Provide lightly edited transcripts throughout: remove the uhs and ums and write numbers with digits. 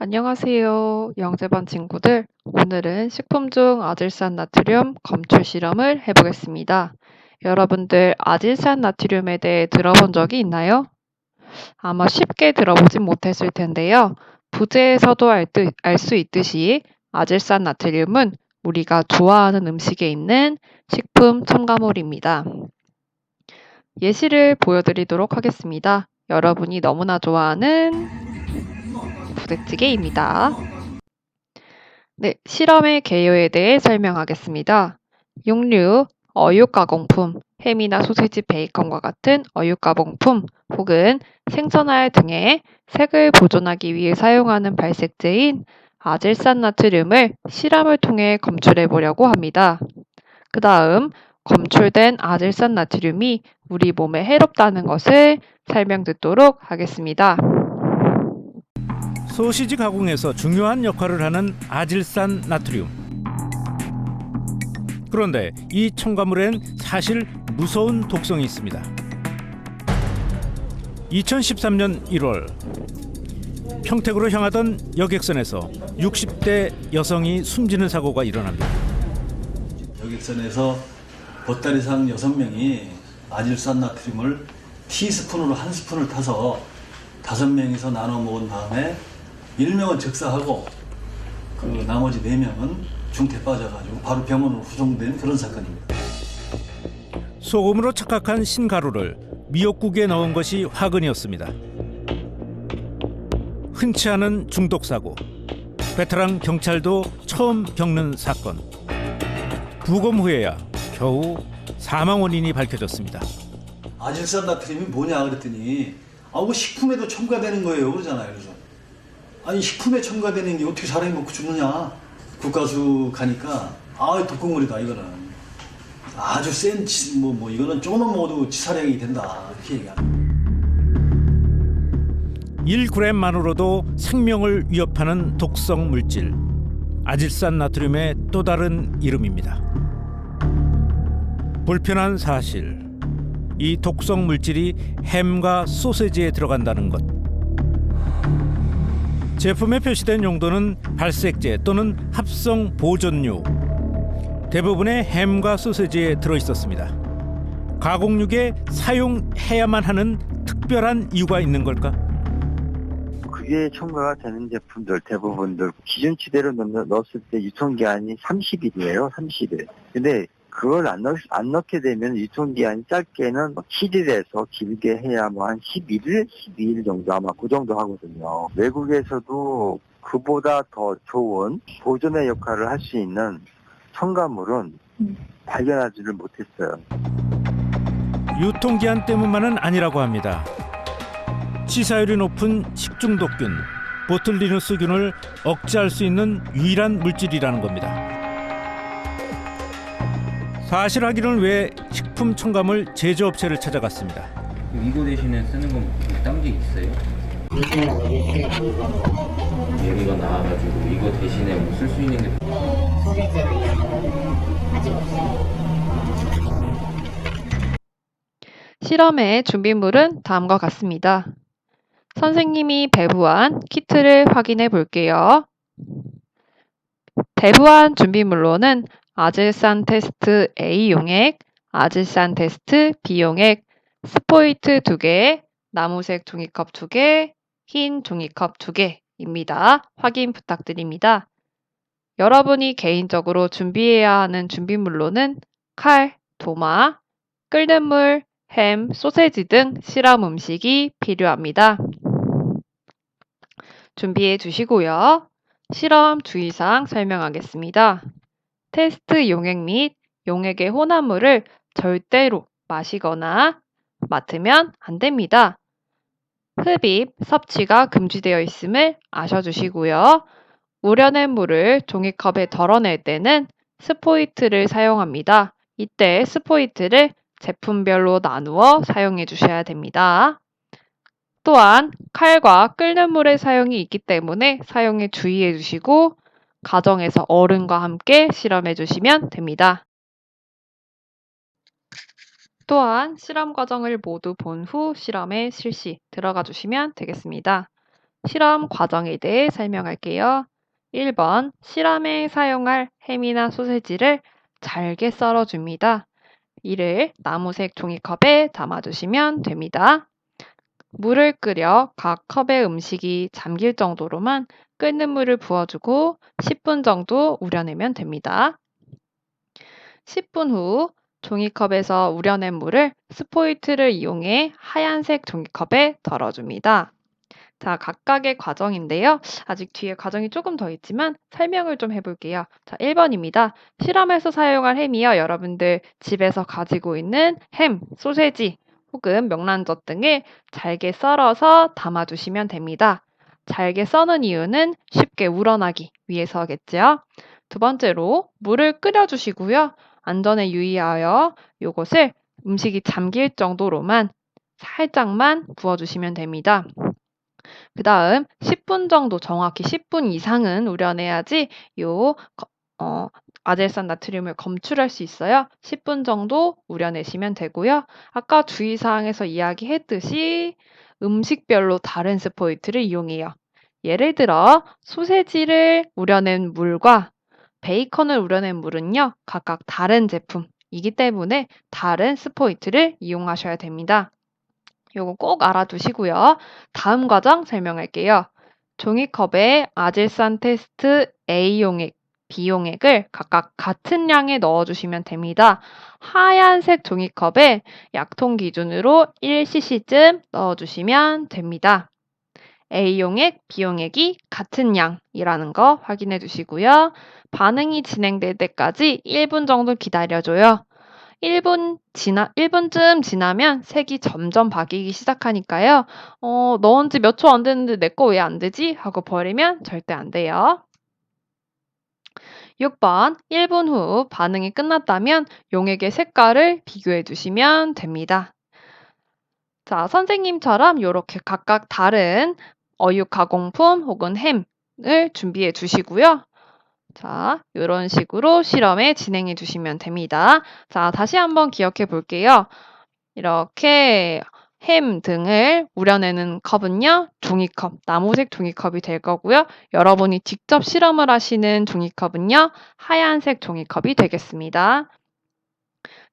안녕하세요. 영재반 친구들. 오늘은 식품 중 아질산 나트륨 검출 실험을 해보겠습니다. 여러분들 아질산 나트륨에 대해 들어본 적이 있나요? 아마 쉽게 들어보진 못했을 텐데요. 부제에서도 알 수 있듯이 아질산 나트륨은 우리가 좋아하는 음식에 있는 식품 첨가물입니다. 예시를 보여드리도록 하겠습니다. 여러분이 너무나 좋아하는 부대찌개입니다. 네, 실험의 개요에 대해 설명하겠습니다. 육류, 어육 가공품, 햄이나 소시지, 베이컨과 같은 어육 가공품 혹은 생선알 등의 색을 보존하기 위해 사용하는 발색제인 아질산 나트륨을 실험을 통해 검출해 보려고 합니다. 그 다음 검출된 아질산 나트륨이 우리 몸에 해롭다는 것을 설명 듣도록 하겠습니다. 소시지 가공에서 중요한 역할을 하는 아질산 나트륨. 그런데 이 첨가물엔 사실 무서운 독성이 있습니다. 2013년 1월 평택으로 향하던 여객선에서 60대 여성이 숨지는 사고가 일어납니다. 여객선에서 보따리상 6명이 아질산 나트륨을 티스푼으로 한 스푼을 타서 5명이서 나눠 먹은 다음에 1명은 즉사하고 그 나머지 4명은 중태에 빠져가지고 바로 병원으로 후송된 그런 사건입니다. 소금으로 착각한 신가루를 미역국에 넣은 것이 화근이었습니다. 흔치 않은 중독 사고. 베테랑 경찰도 처음 겪는 사건. 부검 후에야 겨우 사망 원인이 밝혀졌습니다. 아질산 나트륨이 뭐냐 그랬더니 그 식품에도 첨가되는 거예요 그러잖아요. 그래서 아니 식품에 첨가되는 게 어떻게 사람이 먹고 죽느냐. 국가수 가니까 독극물이다 이거는. 아주 센 이거는 조금만 먹어도 치사량이 된다 이렇게 얘기합니다. 1g만으로도 생명을 위협하는 독성 물질 아질산 나트륨의 또 다른 이름입니다. 불편한 사실, 이 독성 물질이 햄과 소세지에 들어간다는 것. 제품에 표시된 용도는 발색제 또는 합성 보존료. 대부분의 햄과 소세지에 들어있었습니다. 가공육에 사용해야만 하는 특별한 이유가 있는 걸까? 그게 첨가가 되는 제품들 대부분들 기준치대로 넣었을 때 유통기한이 30일이에요. 30일. 근데 그걸 안 넣게 되면 유통기한이 짧게는 7일에서 길게 해야 한 11일, 12일 정도 아마 그 정도 하거든요. 외국에서도 그보다 더 좋은 보존의 역할을 할 수 있는 첨가물은 발견하지를 못했어요. 유통기한 때문만은 아니라고 합니다. 치사율이 높은 식중독균, 보툴리누스균을 억제할 수 있는 유일한 물질이라는 겁니다. 사실 확인을 위해 식품 첨가물 제조업체를 찾아갔습니다. 이거 대신에 쓰는 건 딴 게 있어요? 얘기가 나와가지고 이거 대신에 뭐 쓸 수 있는 게 실험의 준비물은 다음과 같습니다. 선생님이 배부한 키트를 확인해 볼게요. 배부한 준비물로는 아질산 테스트 A 용액, 아질산 테스트 B 용액, 스포이트 2개, 나무색 종이컵 2개, 흰 종이컵 2개입니다. 확인 부탁드립니다. 여러분이 개인적으로 준비해야 하는 준비물로는 칼, 도마, 끓는 물, 햄, 소세지 등 실험 음식이 필요합니다. 준비해 주시고요. 실험 주의사항 설명하겠습니다. 테스트 용액 및 용액의 혼합물을 절대로 마시거나 맡으면 안 됩니다. 흡입, 섭취가 금지되어 있음을 아셔주시고요. 우려낸 물을 종이컵에 덜어낼 때는 스포이트를 사용합니다. 이때 스포이트를 제품별로 나누어 사용해 주셔야 됩니다. 또한 칼과 끓는 물의 사용이 있기 때문에 사용에 주의해 주시고 가정에서 어른과 함께 실험해 주시면 됩니다. 또한 실험 과정을 모두 본 후 실험에 실시 들어가 주시면 되겠습니다. 실험 과정에 대해 설명할게요. 1번, 실험에 사용할 햄이나 소세지를 잘게 썰어줍니다. 이를 나무색 종이컵에 담아주시면 됩니다. 물을 끓여 각 컵의 음식이 잠길 정도로만 끓는 물을 부어주고 10분 정도 우려내면 됩니다. 10분 후 종이컵에서 우려낸 물을 스포이트를 이용해 하얀색 종이컵에 덜어줍니다. 자, 각각의 과정인데요. 아직 뒤에 과정이 조금 더 있지만 설명을 좀 해볼게요. 자, 1번입니다. 실험에서 사용할 햄이요. 여러분들 집에서 가지고 있는 햄, 소세지 혹은 명란젓 등을 잘게 썰어서 담아주시면 됩니다. 잘게 써는 이유는 쉽게 우러나기 위해서겠죠. 두 번째로 물을 끓여주시고요. 안전에 유의하여 이것을 음식이 잠길 정도로만 살짝만 부어주시면 됩니다. 그 다음 10분 정도, 정확히 10분 이상은 우려내야지 아질산 나트륨을 검출할 수 있어요. 10분 정도 우려내시면 되고요. 아까 주의사항에서 이야기했듯이 음식별로 다른 스포이트를 이용해요. 예를 들어 소세지를 우려낸 물과 베이컨을 우려낸 물은요, 각각 다른 제품이기 때문에 다른 스포이트를 이용하셔야 됩니다. 요거 꼭 알아두시고요. 다음 과정 설명할게요. 종이컵에 아질산 테스트 A용액, B용액을 각각 같은 양에 넣어주시면 됩니다. 하얀색 종이컵에 약통 기준으로 1cc쯤 넣어주시면 됩니다. A용액, B용액이 같은 양이라는 거 확인해 주시고요. 반응이 진행될 때까지 1분 정도 기다려줘요. 1분쯤 지나면 색이 점점 바뀌기 시작하니까요. 넣은 지 몇 초 안 됐는데 내 거 왜 안 되지? 하고 버리면 절대 안 돼요. 6번, 1분 후 반응이 끝났다면 용액의 색깔을 비교해 주시면 됩니다. 자, 선생님처럼 이렇게 각각 다른 어육 가공품 혹은 햄을 준비해 주시고요. 자, 이런 식으로 실험에 진행해 주시면 됩니다. 자, 다시 한번 기억해 볼게요. 이렇게 햄 등을 우려내는 컵은요, 종이컵, 나무색 종이컵이 될 거고요. 여러분이 직접 실험을 하시는 종이컵은요, 하얀색 종이컵이 되겠습니다.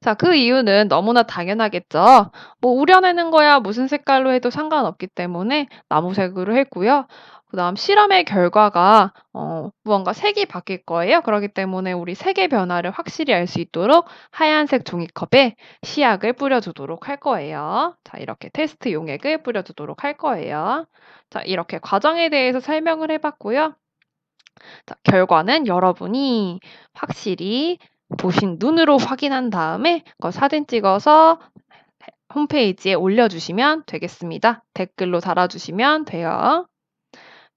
자, 그 이유는 너무나 당연하겠죠. 뭐 우려내는 거야 무슨 색깔로 해도 상관없기 때문에 나무색으로 했고요. 그 다음 실험의 결과가 무언가 색이 바뀔 거예요. 그렇기 때문에 우리 색의 변화를 확실히 알 수 있도록 하얀색 종이컵에 시약을 뿌려주도록 할 거예요. 자, 이렇게 테스트 용액을 뿌려주도록 할 거예요. 자, 이렇게 과정에 대해서 설명을 해봤고요. 자, 결과는 여러분이 확실히 보신 눈으로 확인한 다음에 그걸 사진 찍어서 홈페이지에 올려주시면 되겠습니다. 댓글로 달아주시면 돼요.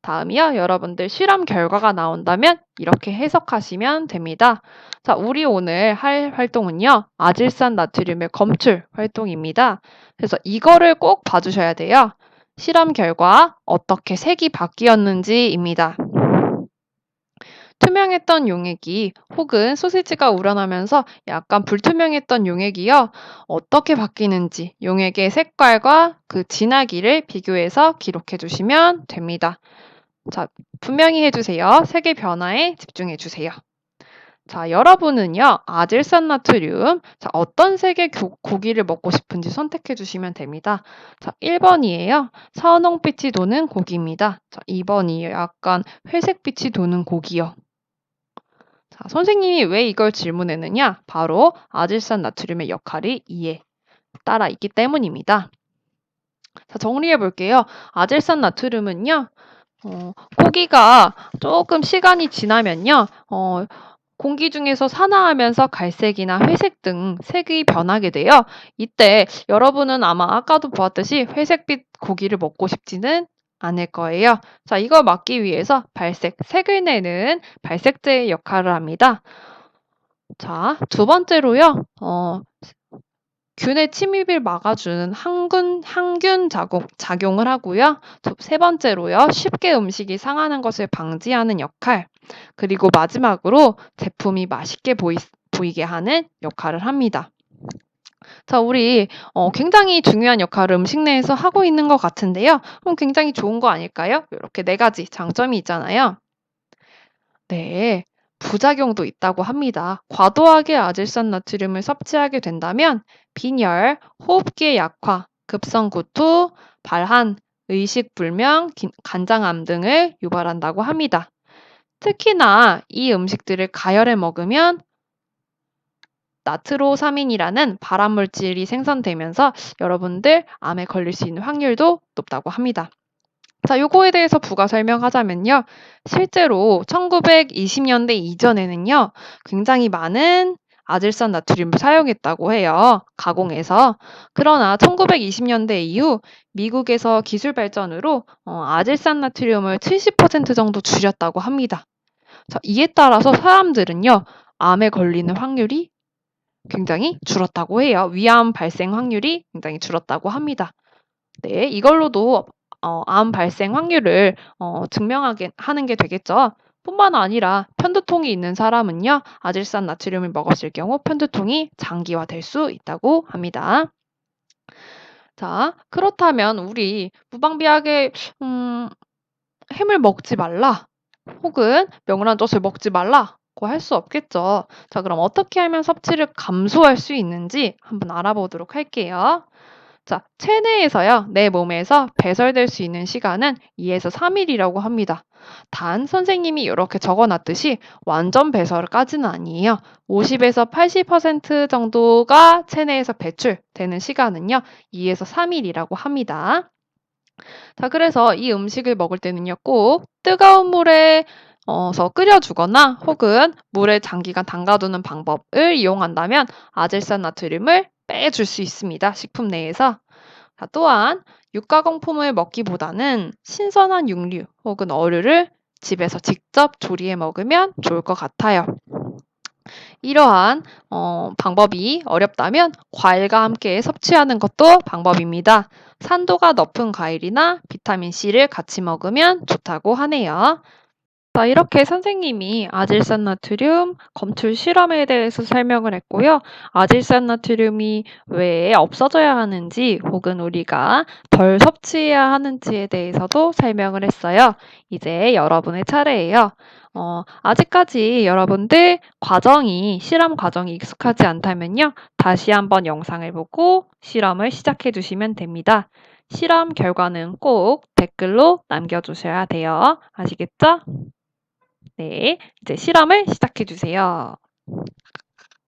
다음이요. 여러분들 실험 결과가 나온다면 이렇게 해석하시면 됩니다. 자, 우리 오늘 할 활동은요. 아질산 나트륨의 검출 활동입니다. 그래서 이거를 꼭 봐주셔야 돼요. 실험 결과 어떻게 색이 바뀌었는지입니다. 투명했던 용액이 혹은 소시지가 우러나면서 약간 불투명했던 용액이요. 어떻게 바뀌는지 용액의 색깔과 그 진하기를 비교해서 기록해 주시면 됩니다. 자, 분명히 해주세요. 색의 변화에 집중해 주세요. 자, 여러분은요, 아질산 나트륨, 자, 어떤 색의 고기를 먹고 싶은지 선택해 주시면 됩니다. 자, 1번이에요. 선홍빛이 도는 고기입니다. 자, 2번이에요. 약간 회색빛이 도는 고기요. 자, 선생님이 왜 이걸 질문했느냐? 바로 아질산 나트륨의 역할이 이에 따라 있기 때문입니다. 자, 정리해 볼게요. 아질산 나트륨은요, 고기가 조금 시간이 지나면요, 공기 중에서 산화하면서 갈색이나 회색 등 색이 변하게 돼요. 이때 여러분은 아마 아까도 보았듯이 회색빛 고기를 먹고 싶지는 않을 거예요. 자, 이걸 막기 위해서 색을 내는 발색제의 역할을 합니다. 자, 두 번째로요, 균의 침입을 막아주는 항균 작용을 하고요. 세 번째로요, 쉽게 음식이 상하는 것을 방지하는 역할. 그리고 마지막으로 제품이 맛있게 보이게 하는 역할을 합니다. 자, 우리 굉장히 중요한 역할을 음식 내에서 하고 있는 것 같은데요. 굉장히 좋은 거 아닐까요? 이렇게 네 가지 장점이 있잖아요. 네. 부작용도 있다고 합니다. 과도하게 아질산 나트륨을 섭취하게 된다면 빈혈, 호흡기의 약화, 급성구토, 발한, 의식불명, 간장암 등을 유발한다고 합니다. 특히나 이 음식들을 가열해 먹으면 나트로사민이라는 발암물질이 생성되면서 여러분들 암에 걸릴 수 있는 확률도 높다고 합니다. 자, 요거에 대해서 부가 설명하자면요. 실제로 1920년대 이전에는요. 굉장히 많은 아질산 나트륨을 사용했다고 해요. 가공해서. 그러나 1920년대 이후 미국에서 기술 발전으로 아질산 나트륨을 70% 정도 줄였다고 합니다. 자, 이에 따라서 사람들은요. 암에 걸리는 확률이 굉장히 줄었다고 해요. 위암 발생 확률이 굉장히 줄었다고 합니다. 네, 이걸로도 암 발생 확률을 증명하게 하는 게 되겠죠. 뿐만 아니라 편두통이 있는 사람은요. 아질산 나트륨을 먹었을 경우 편두통이 장기화될 수 있다고 합니다. 자, 그렇다면 우리 무방비하게 햄을 먹지 말라 혹은 명란젓을 먹지 말라고 할 수 없겠죠. 자, 그럼 어떻게 하면 섭취를 감소할 수 있는지 한번 알아보도록 할게요. 자, 체내에서요, 내 몸에서 배설될 수 있는 시간은 2에서 3일이라고 합니다. 단, 선생님이 이렇게 적어놨듯이 완전 배설까지는 아니에요. 50에서 80% 정도가 체내에서 배출되는 시간은요, 2에서 3일이라고 합니다. 자, 그래서 이 음식을 먹을 때는요, 꼭 뜨거운 물에 끓여주거나 혹은 물에 장기간 담가두는 방법을 이용한다면 아질산 나트륨을 빼줄 수 있습니다. 식품 내에서. 자, 또한 육가공품을 먹기보다는 신선한 육류 혹은 어류를 집에서 직접 조리해 먹으면 좋을 것 같아요. 이러한 방법이 어렵다면 과일과 함께 섭취하는 것도 방법입니다. 산도가 높은 과일이나 비타민C를 같이 먹으면 좋다고 하네요. 자, 이렇게 선생님이 아질산 나트륨 검출 실험에 대해서 설명을 했고요. 아질산 나트륨이 왜 없어져야 하는지 혹은 우리가 덜 섭취해야 하는지에 대해서도 설명을 했어요. 이제 여러분의 차례예요. 아직까지 여러분들 실험 과정이 익숙하지 않다면요. 다시 한번 영상을 보고 실험을 시작해 주시면 됩니다. 실험 결과는 꼭 댓글로 남겨주셔야 돼요. 아시겠죠? 네, 이제 실험을 시작해 주세요.